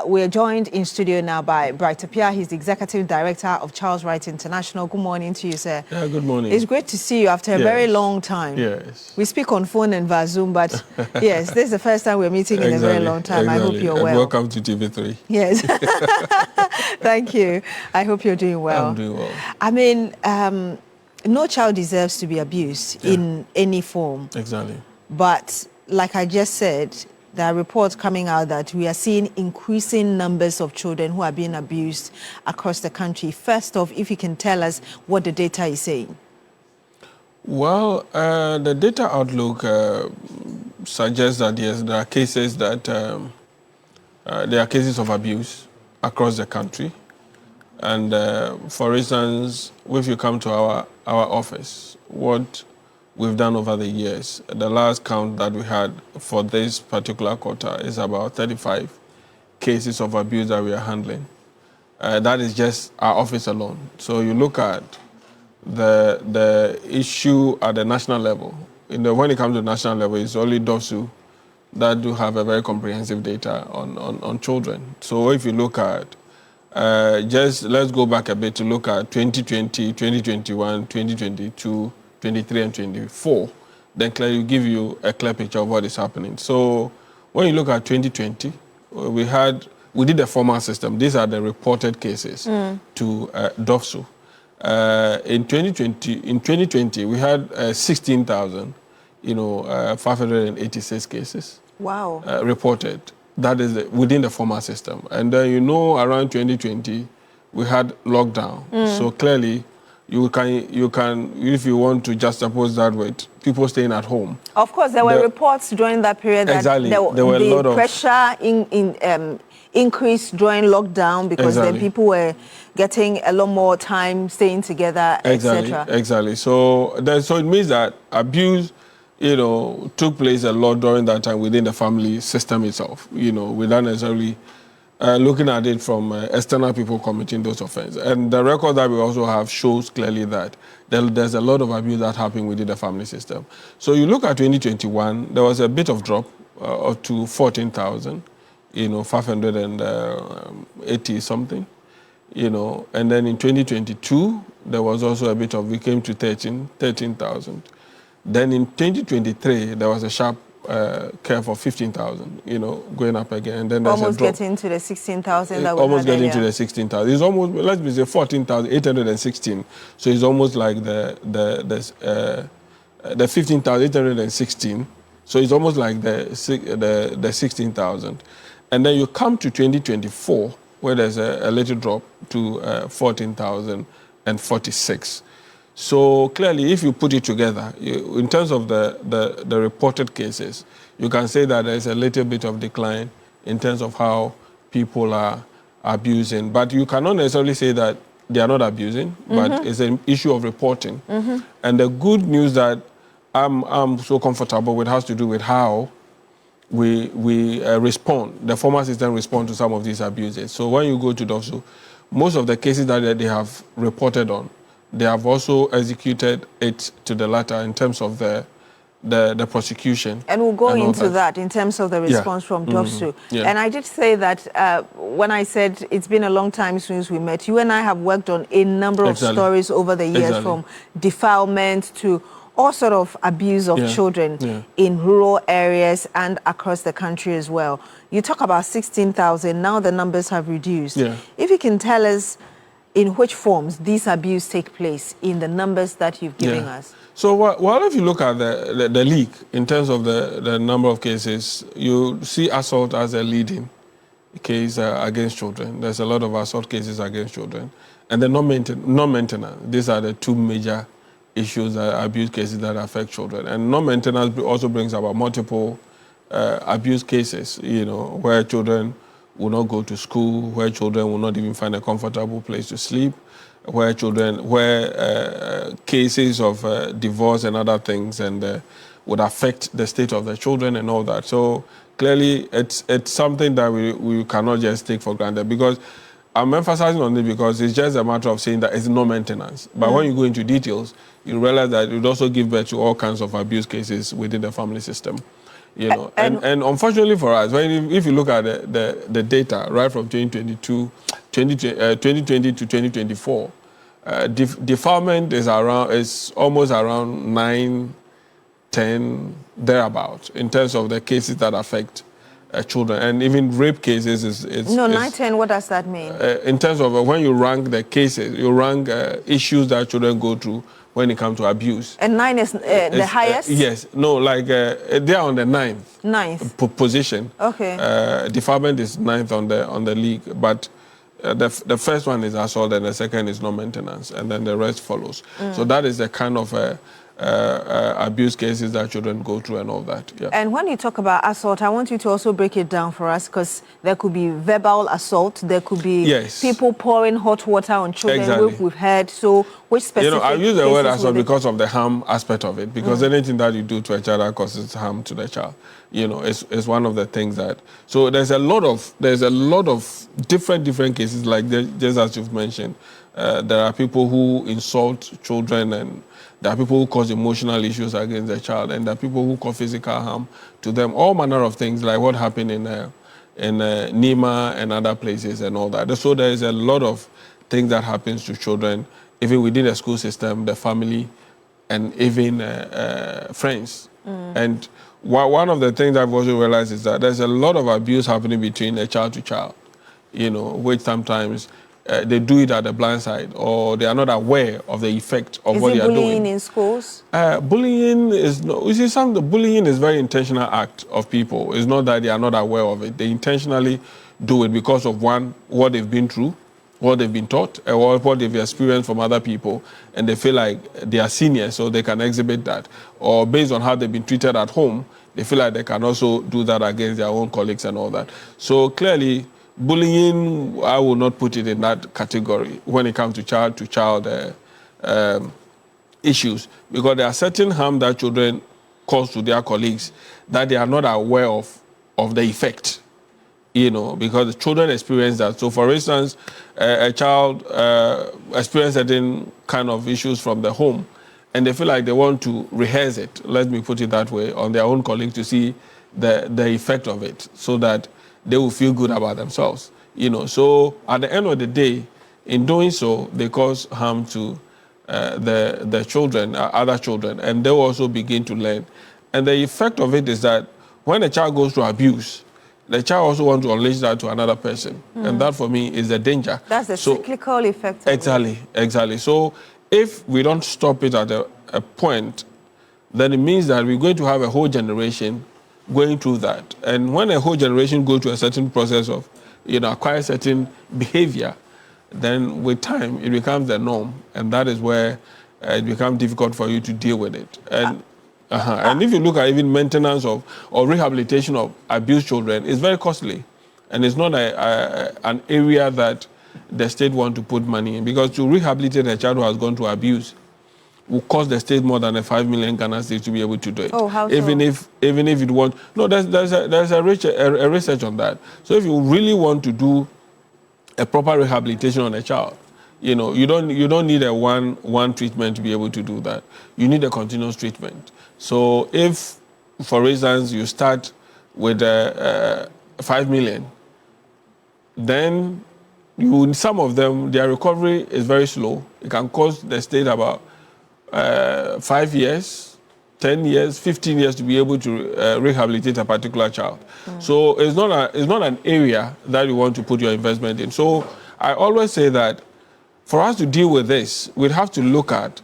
we're joined in studio now by Appiah. He's the Executive Director of Child's Rights International. Good morning to you, sir. Yeah, good morning. It's great to see you after a very long time. Yes. We speak on phone and via Zoom, but yes, this is the first time we're meeting in a very long time. I hope you're well. Welcome to TV3. Yes. Thank you. I hope you're doing well. I'm doing well. I mean, no child deserves to be abused in any form. Exactly. But like I just said, there are reports coming out that we are seeing increasing numbers of children who are being abused across the country. First off, if you can tell us what the data is saying. Well, the data outlook suggests that yes, there are cases that there are cases of abuse across the country. And for instance, if you come to our office, what we've done over the years, the last count that we had for this particular quarter is about 35 cases of abuse that we are handling. That is just our office alone. So you look at the issue at the national level. When it comes to the national level, it's only DOSU that do have a very comprehensive data on children. So if you look at, let's go back a bit to look at 2020, 2021, 2022, 23 and 24, then clearly give you a clear picture of what is happening. So when you look at 2020, we did a formal system. These are the reported cases to DOFSU. In 2020, we had 16,586 cases. Wow. Reported. That is within the formal system. And then around 2020, we had lockdown. So clearly, you can, if you want to juxtapose that with people staying at home. Of course, there were reports during that period that there were a lot of pressure increased during lockdown because then people were getting a lot more time staying together, etc. Exactly. So it means that abuse, took place a lot during that time within the family system itself. Without necessarily looking at it from external people committing those offenses. And the record that we also have shows clearly that there's a lot of abuse that happened within the family system. So you look at 2021, there was a bit of drop to 14,000, 580 something, and then in 2022, there was also a bit of, we came to 13,000. Then in 2023, there was a sharp curve of 15,000, going up again. And then there's almost a drop. Getting to the 16,000 that we almost had getting to the 16,000. It's almost, let's say 14,816. So it's almost like the 15,816. So it's almost like the 16,000. And then you come to 2024, where there's a little drop to 14,046. So clearly, if you put it together, in terms of the reported cases, you can say that there's a little bit of decline in terms of how people are abusing. But you cannot necessarily say that they are not abusing, but it's an issue of reporting. And the good news that I'm so comfortable with has to do with how we respond, the formal system respond to some of these abuses. So when you go to DOSU, most of the cases that they have reported on, they have also executed it to the latter in terms of the prosecution. And we'll go into that in terms of the response from DOFSU. And I did say that when I said it's been a long time since we met, you and I have worked on a number of stories over the years, from defilement to all sort of abuse of children in rural areas and across the country as well. You talk about 16,000, now the numbers have reduced. If you can tell us in which forms these abuse take place in the numbers that you've given us. So well, if you look at the league in terms of the number of cases, you see assault as a leading case against children. There's a lot of assault cases against children. And the non-maintenance, these are the two major issues, abuse cases that affect children. And non-maintenance also brings about multiple abuse cases, where children will not go to school, where children will not even find a comfortable place to sleep, where cases of divorce and other things would affect the state of the children and all that. So clearly, it's something that we cannot just take for granted, because I'm emphasizing on it because it's just a matter of saying that it's no maintenance. But when you go into details, you realize that it would also give birth to all kinds of abuse cases within the family system. You know, and unfortunately for us, if you look at the data right from 2020 to 2024, deferment is almost around 9, 10 thereabouts in terms of the cases that affect children, and even rape cases is 9, 10. What does that mean? In terms of when you rank the cases, you rank issues that children go through when it comes to abuse. And 9 is the highest? Yes. No, like they're on the ninth position. Okay. Deferment is 9th on the league, but the first one is assault, and the second is non-maintenance, and then the rest follows. So that is the kind of abuse cases that children go through and all that. Yeah. And when you talk about assault, I want you to also break it down for us, because there could be verbal assault, there could be people pouring hot water on children. Exactly. We've heard. So which specific I use the word assault because of the harm aspect of it, because anything that you do to a child that causes harm to the child, is one of the things that. So there's a lot of different cases, like just as you've mentioned. There are people who insult children, and there are people who cause emotional issues against the child, and there are people who cause physical harm to them. All manner of things, like what happened in Nima and other places and all that. So there is a lot of things that happens to children, even within the school system, the family, and even friends. And one of the things I've also realized is that there's a lot of abuse happening between a child to child, which sometimes they do it at the blind side, or they are not aware of the effect of what they are doing. Is it bullying in schools? Bullying is no. You see, the bullying is a very intentional act of people. It's not that they are not aware of it. They intentionally do it because of what they've been through, what they've been taught, or what they've experienced from other people, and they feel like they are seniors, so they can exhibit that. Or based on how they've been treated at home, they feel like they can also do that against their own colleagues and all that. So clearly, bullying, I will not put it in that category when it comes to child issues, because there are certain harm that children cause to their colleagues that they are not aware of the effect, because the children experience that. So, for instance, a child experiences certain kind of issues from the home, and they feel like they want to rehearse it, let me put it that way, on their own colleagues to see the effect of it, so that they will feel good about themselves, So at the end of the day, in doing so, they cause harm to the children, other children, and they will also begin to learn. And the effect of it is that when a child goes through abuse, the child also wants to unleash that to another person, and that for me is the danger. That's the cyclical effect. Exactly. So if we don't stop it at a point, then it means that we're going to have a whole generation going through that. And when a whole generation goes through a certain process of, acquire certain behavior, then with time it becomes the norm, and that is where it becomes difficult for you to deal with it. And and if you look at even maintenance or rehabilitation of abused children, it's very costly, and it's not an area that the state want to put money in, because to rehabilitate a child who has gone through abuse will cost the state more than 5 million Ghana cedis to be able to do it. Oh, how so? Even if it want, no, there's a research on that. So if you really want to do a proper rehabilitation on a child, you don't need a one treatment to be able to do that. You need a continuous treatment. So if, for instance, you start with 5 million, then some of them, their recovery is very slow. It can cost the state about 5 years, 10 years, 15 years to be able to rehabilitate a particular child. So it's not an area that you want to put your investment in. So I always say that for us to deal with this, we'd have to look at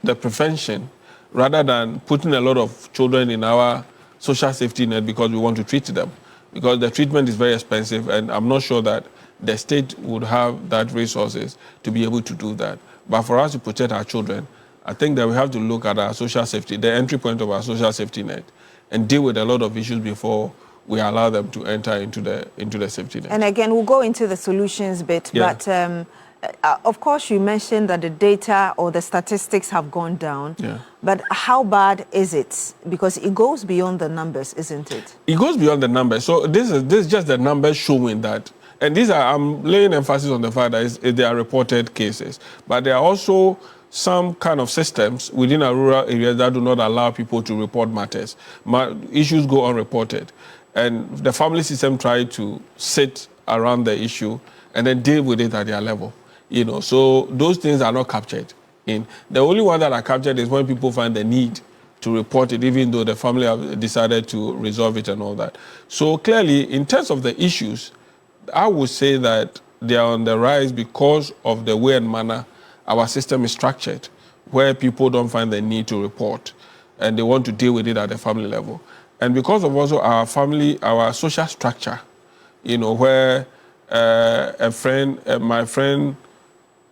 the prevention rather than putting a lot of children in our social safety net because we want to treat them. Because the treatment is very expensive, and I'm not sure that the state would have that resources to be able to do that. But for us to protect our children, I think that we have to look at our social safety, the entry point of our social safety net, and deal with a lot of issues before we allow them to enter into the safety net. And again, we'll go into the solutions bit, but of course you mentioned that the data or the statistics have gone down, but how bad is it? Because it goes beyond the numbers, isn't it? It goes beyond the numbers. So this is just the numbers showing that. And I'm laying emphasis on the fact that they are reported cases, but there are also some kind of systems within a rural area that do not allow people to report matters. Issues go unreported. And the family system try to sit around the issue and then deal with it at their level. So those things are not captured. The only one that are captured is when people find the need to report it, even though the family have decided to resolve it and all that. So clearly, in terms of the issues, I would say that they are on the rise because of the way and manner our system is structured, where people don't find the need to report and they want to deal with it at the family level. And because of also our social structure, where my friend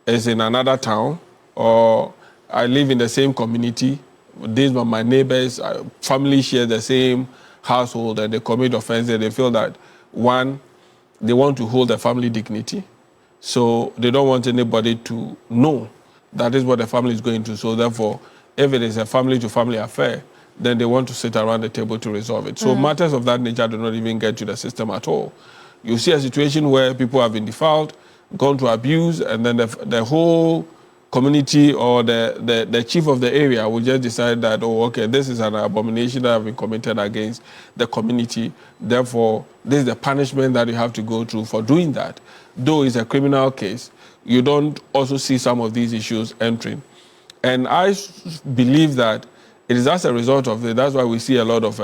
is in another town, or I live in the same community, these are my neighbors, family share the same household, and they commit offenses, they feel that, one, they want to hold the family dignity, so they don't want anybody to know that is what the family is going to. So therefore, if it is a family-to-family affair, then they want to sit around the table to resolve it. So matters of that nature do not even get to the system at all. You see a situation where people have been defiled, gone to abuse, and then the whole community or the chief of the area will just decide that, oh, okay, this is an abomination that has been committed against the community. Therefore, this is the punishment that you have to go through for doing that. Though it's a criminal case, you don't also see some of these issues entering. And I believe that it is as a result of it. That's why we see a lot of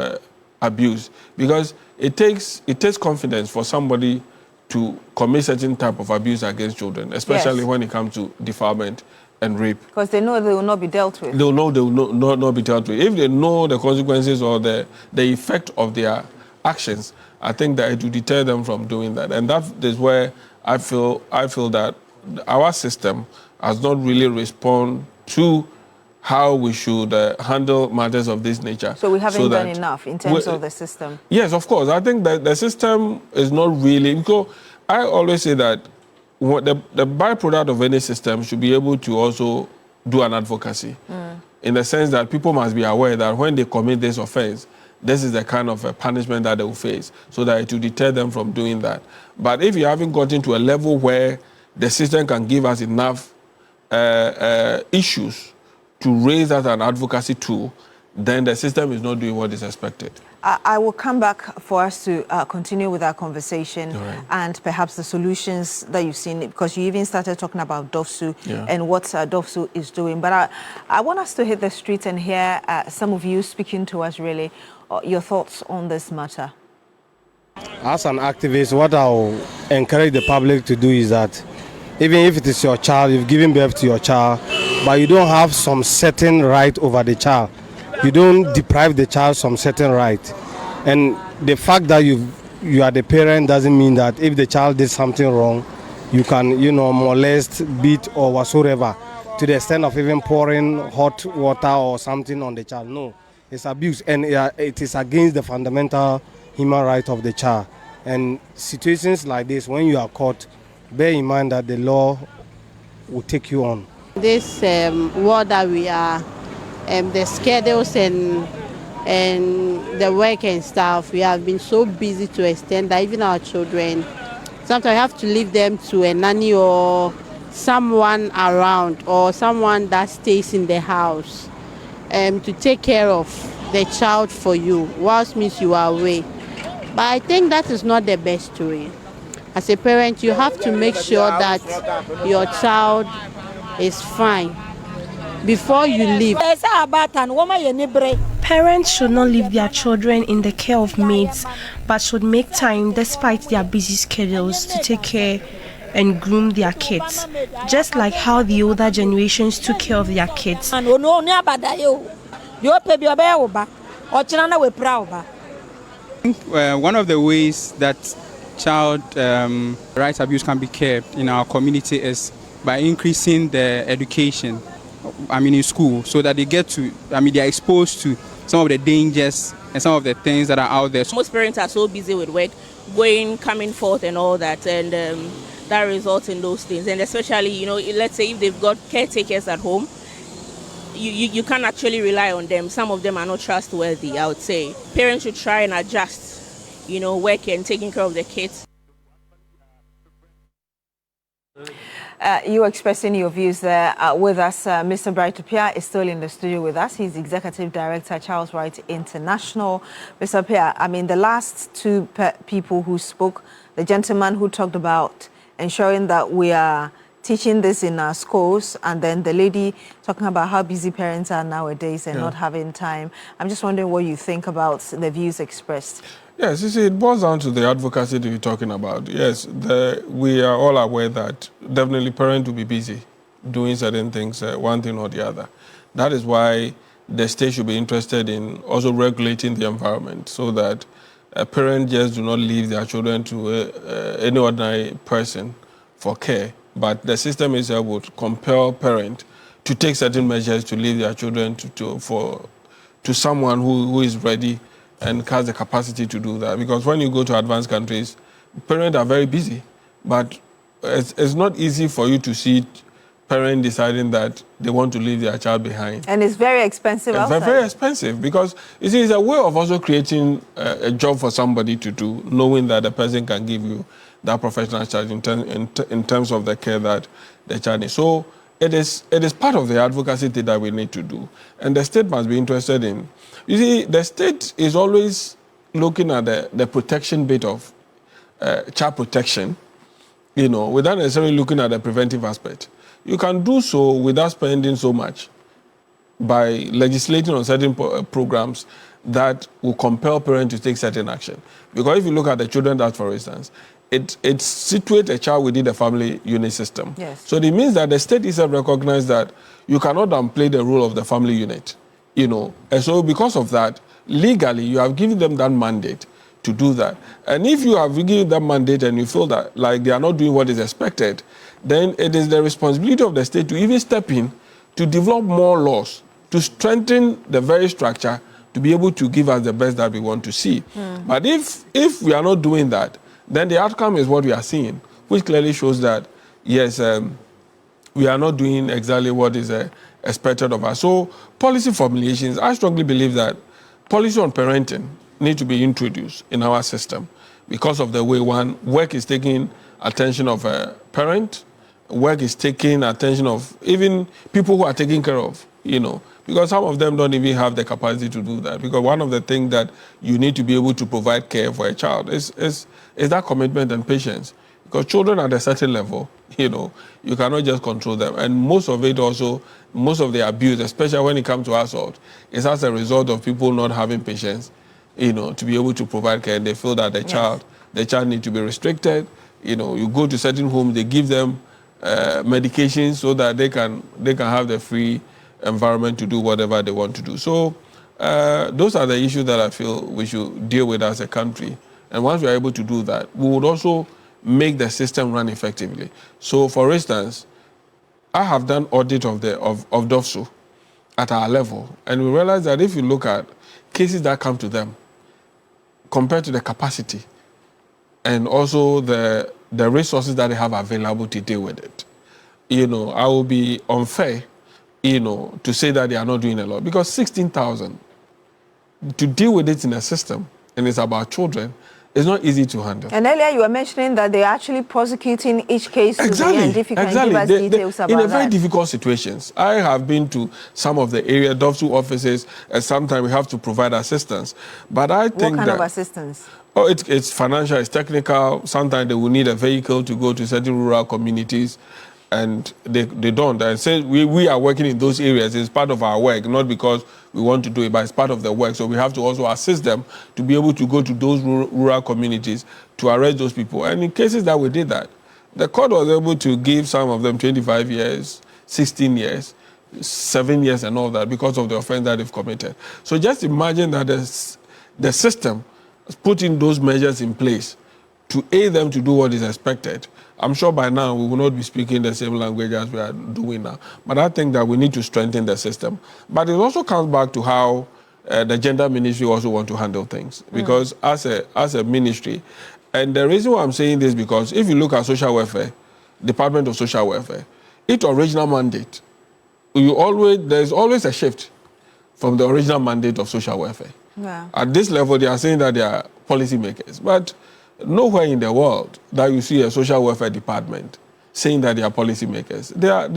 abuse, because it takes confidence for somebody to commit certain type of abuse against children, especially when it comes to defilement and rape. Because they know they will not be dealt with. They know they will not be dealt with. If they know the consequences or the effect of their actions, I think that it will deter them from doing that. And that is where I feel that our system has not really responded to how we should handle matters of this nature. So we haven't done enough in terms of the system? Yes, of course. I think that the system is not really, because I always say that the byproduct of any system should be able to also do an advocacy, in the sense that people must be aware that when they commit this offense, this is the kind of punishment that they will face, so that it will deter them from doing that. But if you haven't gotten to a level where the system can give us enough issues to raise as an advocacy tool, then the system is not doing what is expected. I will come back for us to continue with our conversation and perhaps the solutions that you've seen, because you even started talking about DOFSU and what DOFSU is doing. But I want us to hit the street and hear some of you speaking to us, really, your thoughts on this matter. As an activist, what I'll encourage the public to do is that even if it is your child, you've given birth to your child, but you don't have some certain right over the child. You don't deprive the child some certain right. And the fact that you are the parent doesn't mean that if the child did something wrong, you can, molest, beat or whatsoever, to the extent of even pouring hot water or something on the child. No, it's abuse, and it is against the fundamental human right of the child. And situations like this, when you are caught, bear in mind that the law will take you on. This world that we are, the schedules and the work and stuff, we have been so busy to extend that even our children, sometimes we have to leave them to a nanny or someone around or someone that stays in the house to take care of the child for you, whilst means you are away. But I think that is not the best way. As a parent, you have to make sure that your child is fine before you leave. Parents should not leave their children in the care of maids, but should make time, despite their busy schedules, to take care and groom their kids, just like how the older generations took care of their kids. One of the ways that child rights abuse can be curbed in our community is by increasing the education, in school, so that they get to, they are exposed to some of the dangers and some of the things that are out there. Most parents are so busy with work, going, coming forth and all that, and that results in those things. And especially, let's say if they've got caretakers at home, you can't actually rely on them. Some of them are not trustworthy, I would say. Parents should try and adjust, work and taking care of their kids. You expressing your views there with us. Mr. Bright Appiah is still in the studio with us. He's Executive Director, Child's Rights International. Mr. Appiah, I mean, the last two people who spoke, the gentleman who talked about ensuring that we are teaching this in our schools, and then the lady talking about how busy parents are nowadays and not having time. I'm just wondering what you think about the views expressed. Yes, you see, it boils down to the advocacy that you're talking about. Yes, we are all aware that definitely parents will be busy doing certain things, one thing or the other. That is why the state should be interested in also regulating the environment so that parents just do not leave their children to any ordinary person for care. But the system itself would compel parents to take certain measures to leave their children to someone who is ready and has the capacity to do that. Because when you go to advanced countries, parents are very busy, but it's not easy for you to see parents deciding that they want to leave their child behind. And it's very expensive outside. It's very expensive because, you see, it's a way of also creating a job for somebody to do, knowing that the person can give you that professional charge in terms of the care that the child needs. So it is part of the advocacy that we need to do. And the state must be interested in. You see, the state is always looking at the protection bit of child protection, without necessarily looking at the preventive aspect. You can do so without spending so much by legislating on certain programs that will compel parents to take certain action. Because if you look at the Children's Act, for instance, it situates a child within the family unit system. Yes. So it means that the state itself recognizes that you cannot downplay the role of the family unit, And so because of that, legally, you have given them that mandate to do that. And if you have given that mandate and you feel that like they are not doing what is expected, then it is the responsibility of the state to even step in to develop more laws, to strengthen the very structure, to be able to give us the best that we want to see. But if we are not doing that, then the outcome is what we are seeing, which clearly shows that, yes, we are not doing exactly what is expected of us. So policy formulations, I strongly believe that policy on parenting need to be introduced in our system because of the way work is taking attention of a parent, work is taking attention of even people who are taking care of, because some of them don't even have the capacity to do that. Because one of the things that you need to be able to provide care for a child is that commitment and patience. Because children at a certain level, you cannot just control them. And most of it also, most of the abuse, especially when it comes to assault, is as a result of people not having patience, to be able to provide care. They feel that the child needs to be restricted. You go to certain homes, they give them medications so that they can have the free environment to do whatever they want to do. So those are the issues that I feel we should deal with as a country. And once we are able to do that, we would also make the system run effectively. So, for instance, I have done audit of DOFSU at our level, and we realize that if you look at cases that come to them, compared to the capacity, and also the resources that they have available to deal with it, I will be unfair, to say that they are not doing a lot, because 16,000 to deal with it in a system, and it's about children. It's not easy to handle. And earlier you were mentioning that they're actually prosecuting each case to the end. If you can give us details about that. In very difficult situations. I have been to some of the area DOFSU offices, and sometimes we have to provide assistance. But I think what kind of assistance? Oh, it's financial, it's technical. Sometimes they will need a vehicle to go to certain rural communities, and they don't. And say we are working in those areas. It's part of our work, not because we want to do it, but it's part of the work. So we have to also assist them to be able to go to those rural communities to arrest those people. And in cases that we did that, the court was able to give some of them 25 years, 16 years, 7 years and all that because of the offense that they've committed. So just imagine that the system is putting those measures in place to aid them to do what is expected. I'm sure by now we will not be speaking the same language as we are doing now. But I think that we need to strengthen the system. But it also comes back to how the gender ministry also want to handle things. Because as a ministry, and the reason why I'm saying this, because if you look at social welfare, Department of Social Welfare, its original mandate, there's always a shift from the original mandate of social welfare. Yeah. At this level, they are saying that they are policymakers. But nowhere in the world that you see a social welfare department saying that they are policymakers. They are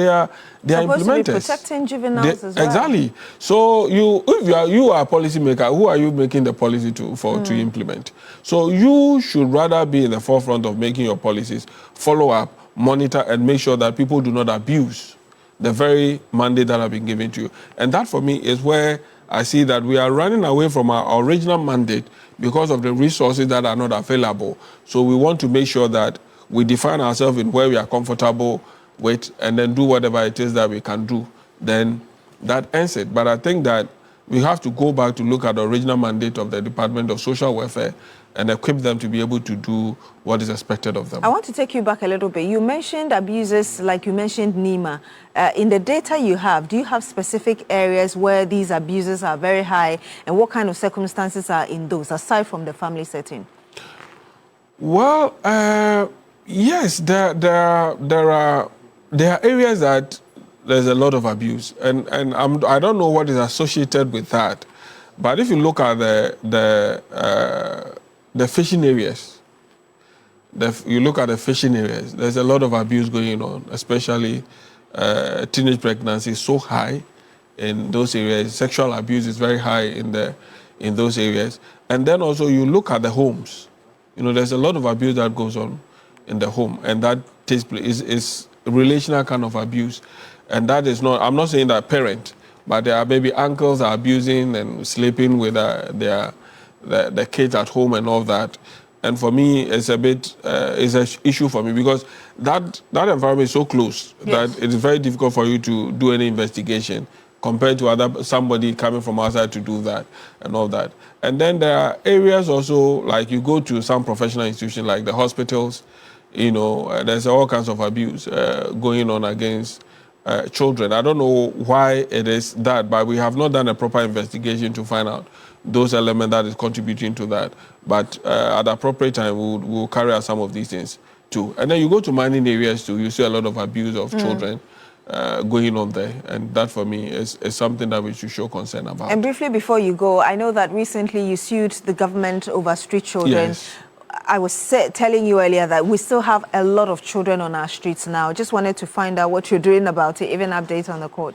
supposed implementers. To be protecting juveniles as well. Exactly. So if you are a policymaker, who are you making the policy to implement? So you should rather be in the forefront of making your policies, follow up, monitor, and make sure that people do not abuse the very mandate that have been given to you. And that, for me, is where I see that we are running away from our original mandate because of the resources that are not available. So we want to make sure that we define ourselves in where we are comfortable with and then do whatever it is that we can do. Then that ends it. But I think that we have to go back to look at the original mandate of the Department of Social Welfare and equip them to be able to do what is expected of them. I want to take you back a little bit. You mentioned abuses, like you mentioned NEMA. In the data you have, do you have specific areas where these abuses are very high, and what kind of circumstances are in those, aside from the family setting? Well, yes, there are areas that there's a lot of abuse, and I don't know what is associated with that. But if you look at the fishing areas, there's a lot of abuse going on, especially teenage pregnancy is so high in those areas. Sexual abuse is very high in those areas. And then also you look at the homes. There's a lot of abuse that goes on in the home, and that takes place is relational kind of abuse. And that is not, I'm not saying that parent, but there are maybe uncles are abusing and sleeping with the kids at home and all that. And for me, it's a bit, it's an issue for me because that environment is so close that it is very difficult for you to do any investigation compared to somebody coming from outside to do that and all that. And then there are areas also, like you go to some professional institutions like the hospitals, there's all kinds of abuse going on against children. I don't know why it is that, but we have not done a proper investigation to find out those elements that is contributing to that. But at the appropriate time, we'll carry out some of these things too. And then you go to mining areas too, you see a lot of abuse of children going on there. And that, for me, is something that we should show concern about. And briefly, before you go, I know that recently you sued the government over street children. Yes. I was telling you earlier that we still have a lot of children on our streets now. Just wanted to find out what you're doing about it, even update on the court.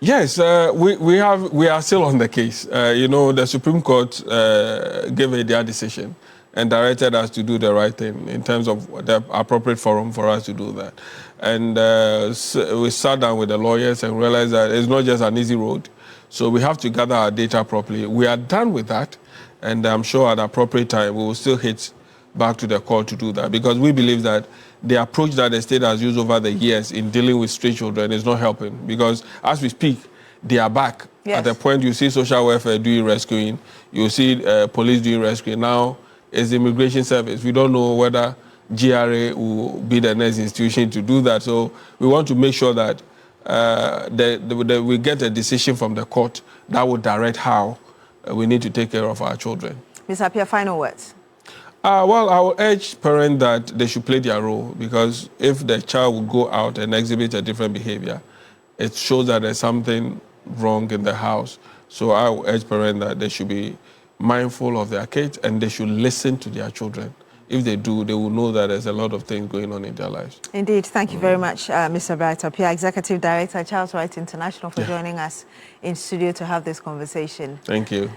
Yes, we are still on the case. The Supreme Court gave their decision and directed us to do the right thing in terms of the appropriate forum for us to do that. And we sat down with the lawyers and realized that it's not just an easy road. So we have to gather our data properly. We are done with that, and I'm sure at the appropriate time we will still hit back to the court to do that, because we believe that the approach that the state has used over the years in dealing with street children is not helping, because as we speak, they are back. Yes. At the point you see social welfare doing rescuing, you see police doing rescuing. Now it's the immigration service. We don't know whether GRA will be the next institution to do that. So we want to make sure that we get a decision from the court that will direct how we need to take care of our children. Ms. Appiah, final words. Well, I will urge parents that they should play their role, because if the child will go out and exhibit a different behavior, it shows that there's something wrong in the house. So I will urge parents that they should be mindful of their kids and they should listen to their children. If they do, they will know that there's a lot of things going on in their lives. Indeed. Thank you very much, Mr. Bright Appiah, Executive Director, Child Rights International, for joining us in studio to have this conversation. Thank you.